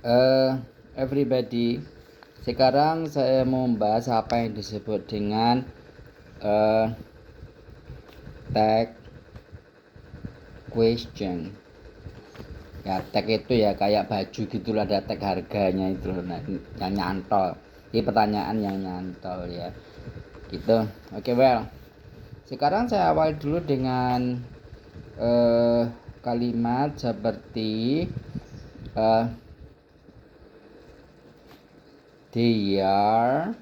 Eh, everybody, sekarang saya mau membahas apa yang disebut dengan tag question. Ya, tag itu ya kayak baju gitulah, ada tag harganya itu loh, yang nyantol. Ini pertanyaan yang nyantol ya. Gitu. Oke, well. Sekarang saya awal dulu dengan kalimat seperti they are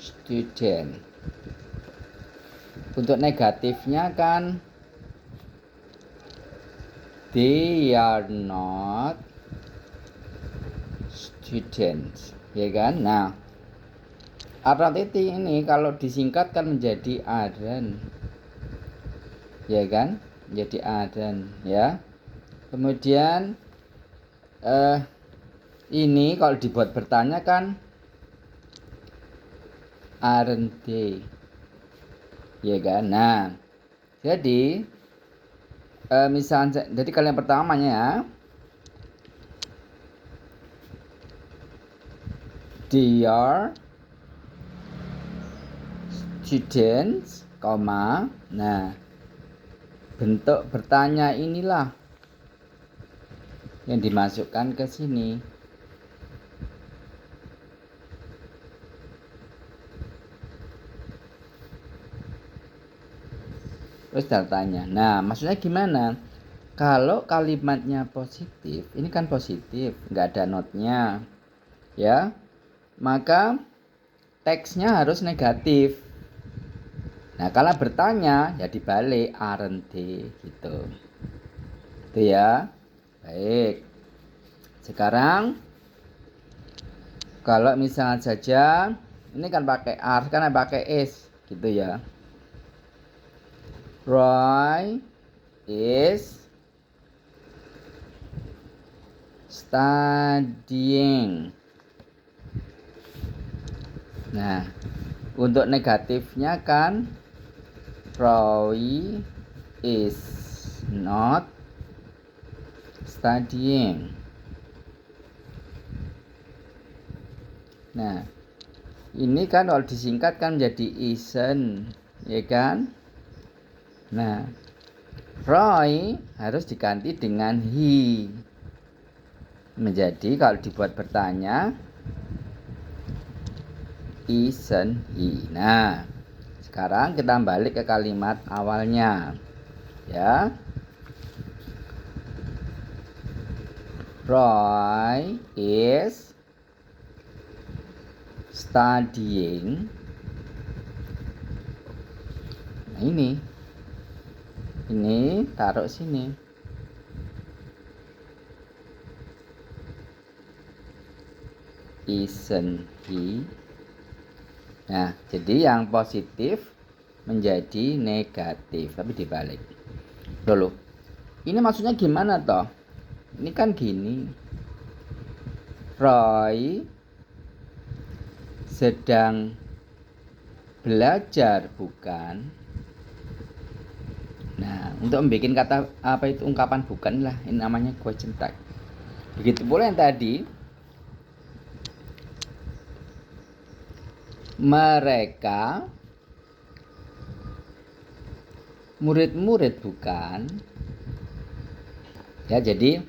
student. Untuk negatifnya kan they are not students, ya kan? Nah, aren't ini kalau disingkat kan menjadi aren't, ya kan? Menjadi aren't, ya. Kemudian ini kalau dibuat bertanya kan aren't they, ya kan? Nah, jadi misalnya, jadi kalian pertamanya ya, they are students, koma. Nah, bentuk bertanya inilah yang dimasukkan ke sini. Terus datanya. Nah, maksudnya gimana? Kalau kalimatnya positif, ini kan positif, nggak ada notnya, ya. Maka teksnya harus negatif. Nah, kalau bertanya ya dibalik, aren't they, gitu. Itu ya. Baik. Sekarang kalau misalnya saja ini kan pakai are, kan pakai is, gitu ya. Roy is studying. Nah, untuk negatifnya kan Roy is not studying. Nah, ini kan kalau disingkat kan menjadi isn't, ya kan? Nah, Roy harus diganti dengan he. Menjadi kalau dibuat bertanya isn't he. Nah, sekarang kita balik ke kalimat awalnya, ya. Roy is studying. Nah, ini taruh sini. Isn't he? Nah, jadi yang positif menjadi negatif, tapi dibalik. Loh, ini maksudnya gimana toh? Ini kan gini. Roy sedang belajar, bukan? Nah, untuk membuat kata apa itu ungkapan bukan lah, ini namanya question tag. Begitu pula yang tadi, mereka murid-murid, bukan? Ya, jadi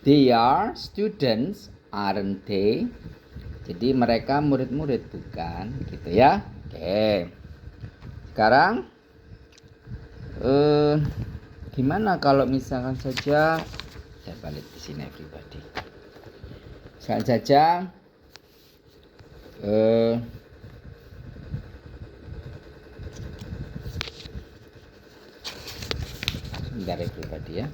they are students, aren't they? Jadi mereka murid-murid, bukan? Gitu ya. Oke. Sekarang gimana kalau misalkan saja saya balik di sini everybody. Misalkan saja sebentar everybody ya.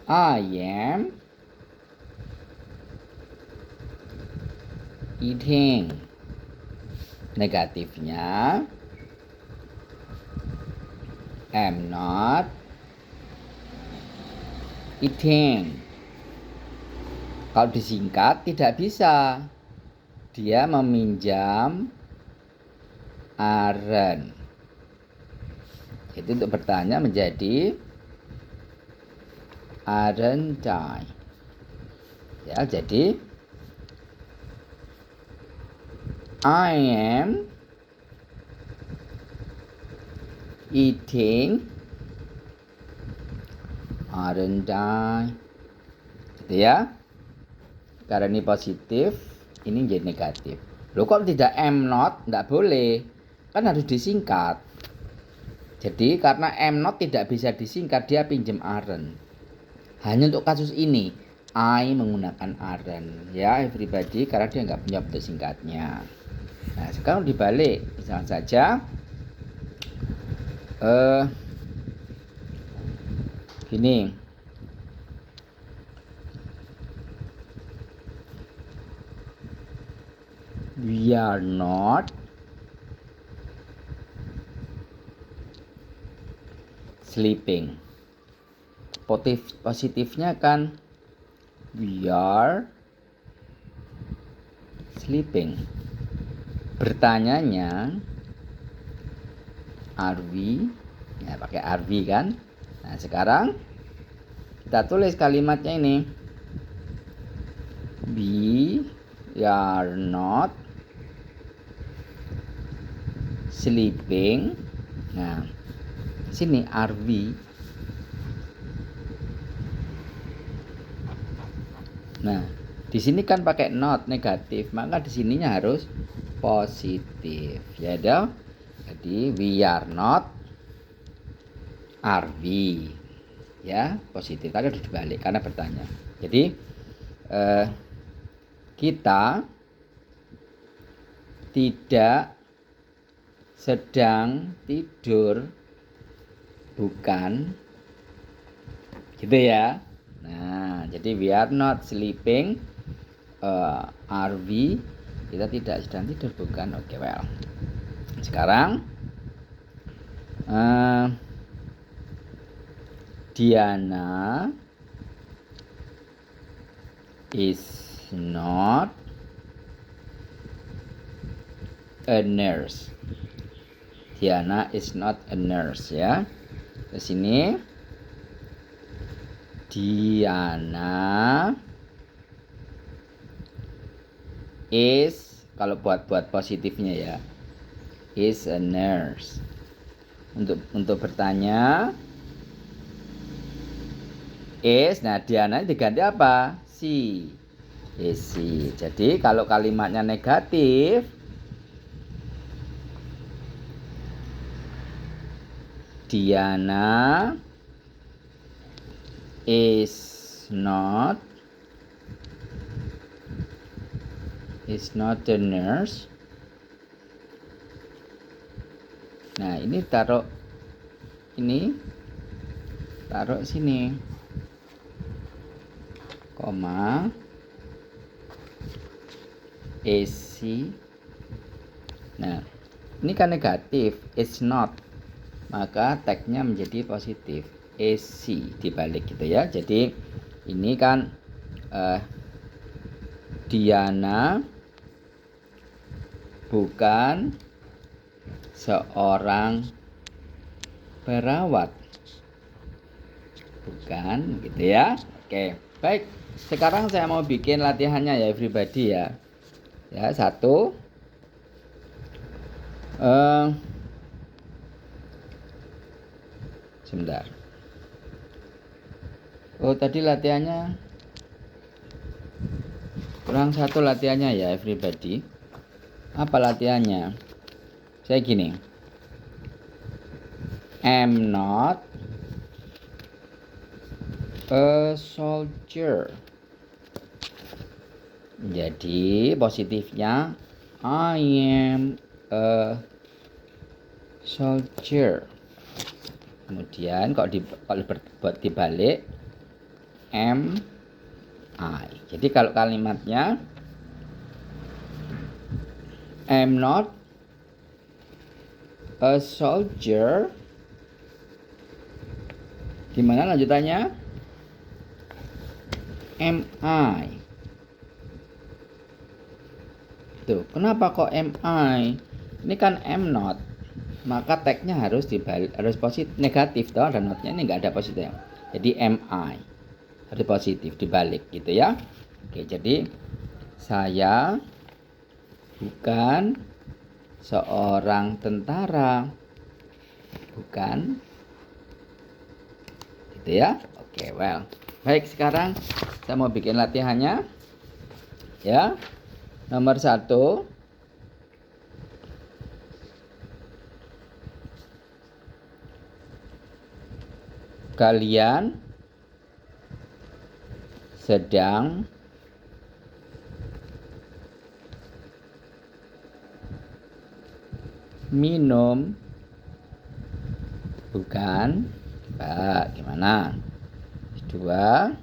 I am eating. Negatifnya am not eating. Kalau disingkat tidak bisa. Dia meminjam aren't. Itu untuk bertanya menjadi aren't I. Ya, jadi I am eating, aren't I. Gitu ya. Karena ini positif, ini jadi negatif. Loh kok tidak am not? Tidak boleh. Kan harus disingkat. Jadi karena am not tidak bisa disingkat, dia pinjam aren't. Hanya untuk kasus ini, I menggunakan aren't. Ya everybody, karena dia nggak punya bentuk singkatnya. Nah sekarang dibalik. Misalnya saja gini. We are not sleeping. Positifnya kan we are sleeping. Bertanyanya are we? Ya pakai are we kan. Nah sekarang kita tulis kalimatnya ini. We are not sleeping. Nah, sini are we. Nah, di sini kan pakai not negatif, maka di sininya harus positif. Ya dong. Jadi we are not, are we. Ya, positif. Tadi harus dibalik karena bertanya. Jadi kita tidak sedang tidur, bukan, gitu ya. Nah jadi we are not sleeping, are we, kita tidak sedang tidur, bukan. Oke, well sekarang Diana is not a nurse. Diana is not a nurse ya. Di sini Diana is, kalau buat positifnya ya, is a nurse. Untuk bertanya is, nah Diana diganti apa? Si. Is si. Jadi kalau kalimatnya negatif, Diana is not a nurse. Nah ini taruh sini, koma, is she. Nah ini kan negatif, is not, maka tagnya menjadi positif, is she, dibalik gitu ya. Jadi ini kan Diana bukan seorang perawat, bukan, gitu ya. Oke, baik. Sekarang saya mau bikin latihannya ya everybody ya. Ya, satu. Sebentar. Oh, tadi latihannya kurang satu latihannya ya everybody. Apa latihannya? Saya gini. I'm not a soldier. Jadi positifnya I am a soldier. Kemudian kalau dibalik am I. Jadi kalau kalimatnya I'm not a soldier, gimana lanjutannya? Am I. Tuh, kenapa kok am I? Ini kan am not. Maka tagnya harus dibalik, harus positif, negatif toh, dan notnya ini nggak ada positif. Jadi am I. Harus positif, dibalik gitu ya. Oke, jadi saya bukan seorang tentara. Bukan. Gitu ya. Oke, well. Baik, sekarang saya mau bikin latihannya. Ya. Nomor 1. Kalian sedang minum bukan? Pak, gimana? 2.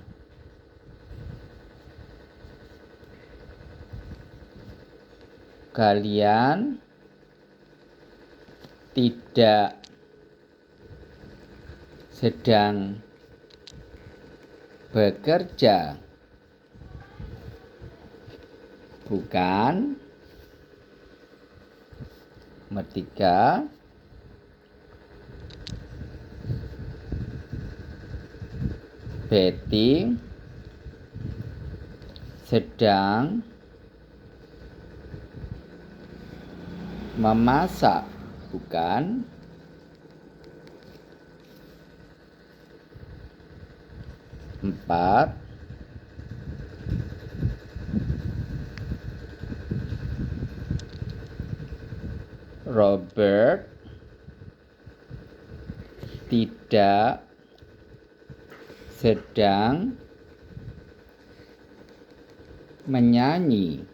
Kalian tidak sedang bekerja, bukan? Nomor 3. Betty sedang memasak, bukan? 4. Robert tidak sedang menyanyi,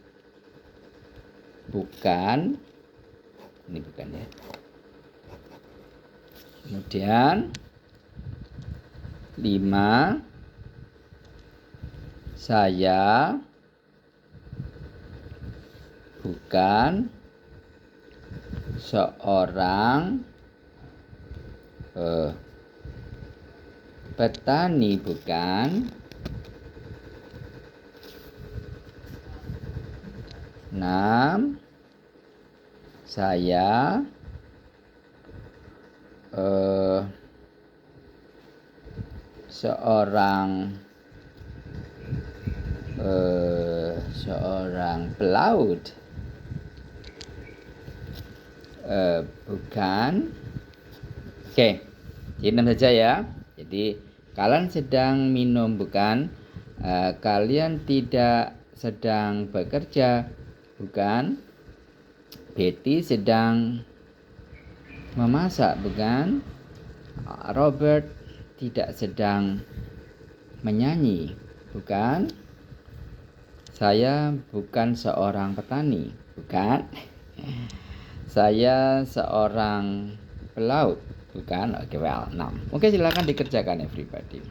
bukan? Ini bukan ya. Kemudian 5. Saya bukan seorang petani, bukan? 6. Saya seorang pelaut, bukan? Oke, jadi 6 saja ya. Jadi kalian sedang minum, bukan? Kalian tidak sedang bekerja, bukan? Betty sedang memasak, bukan? Robert tidak sedang menyanyi, bukan? Saya bukan seorang petani, bukan? Saya seorang pelaut, bukan? Oke, well, 6. Oke, silakan dikerjakan everybody.